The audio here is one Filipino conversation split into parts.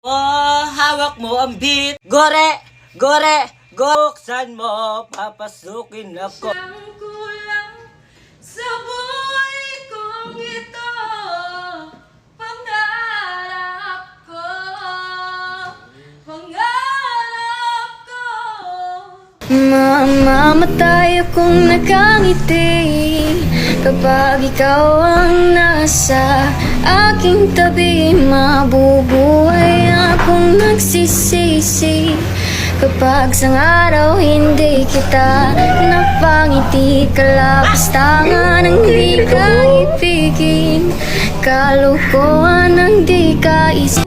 Oh, hawak mo ang beat. Gore, gore, buksan mo, papasukin ako. Siyang kulang sa buhay kong ito. Pangarap ko, pangarap ko. Mamamatay akong nakangiti kapag ikaw ang nasa aking tabi. Mabubuhay akong nagsisisi kapag sang araw hindi kita napangiti. Kalapastangan ang di ka ibigin, kalokohan ang di ka isip.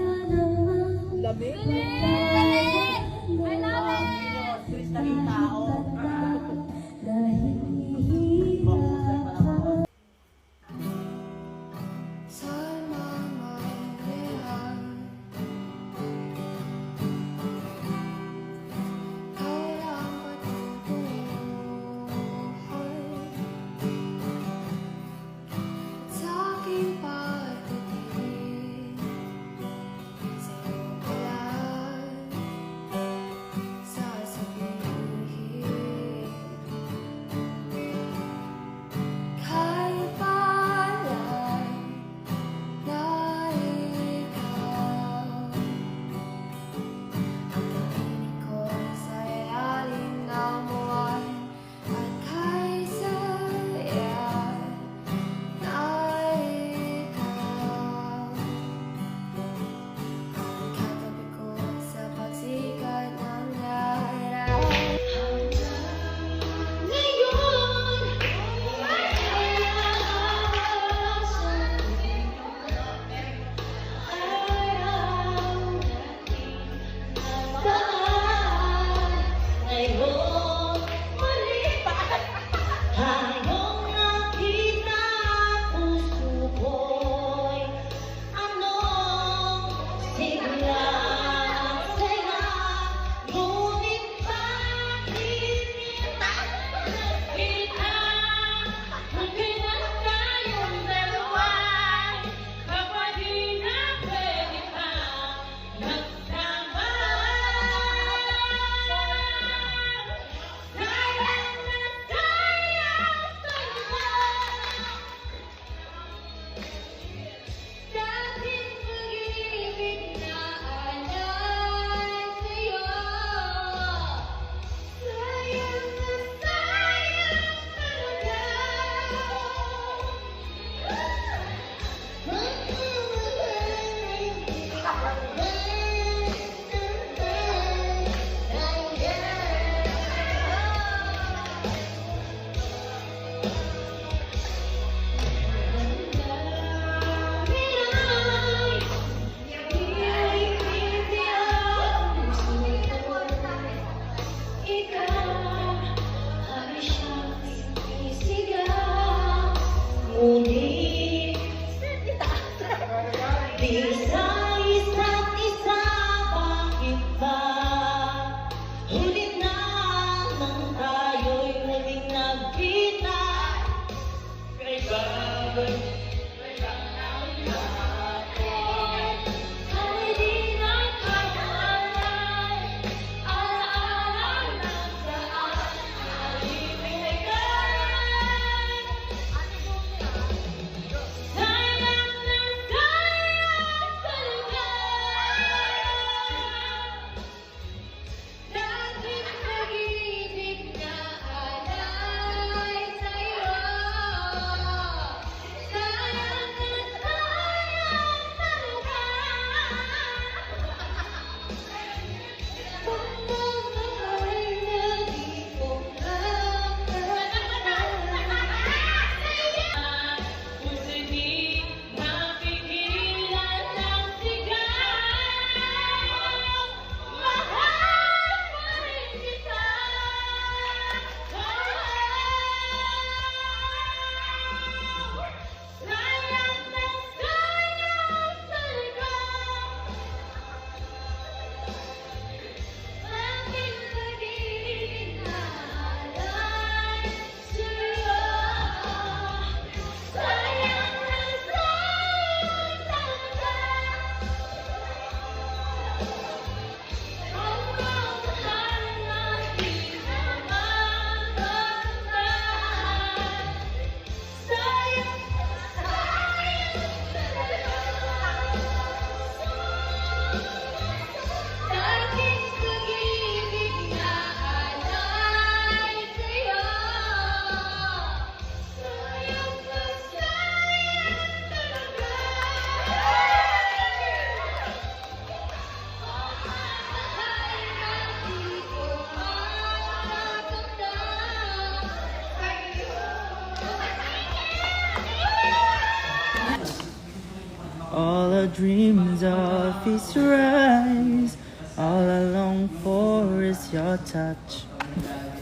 All our dreams of feast your eyes. All I long for is your touch.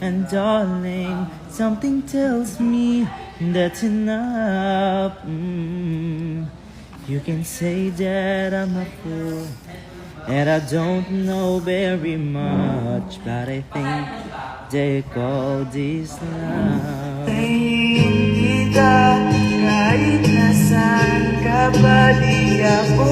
And darling, something tells me that's enough. You can say that I'm a fool, and I don't know very much, but I think they call this love. Tingin kita kahit nasaan ka pa, di ako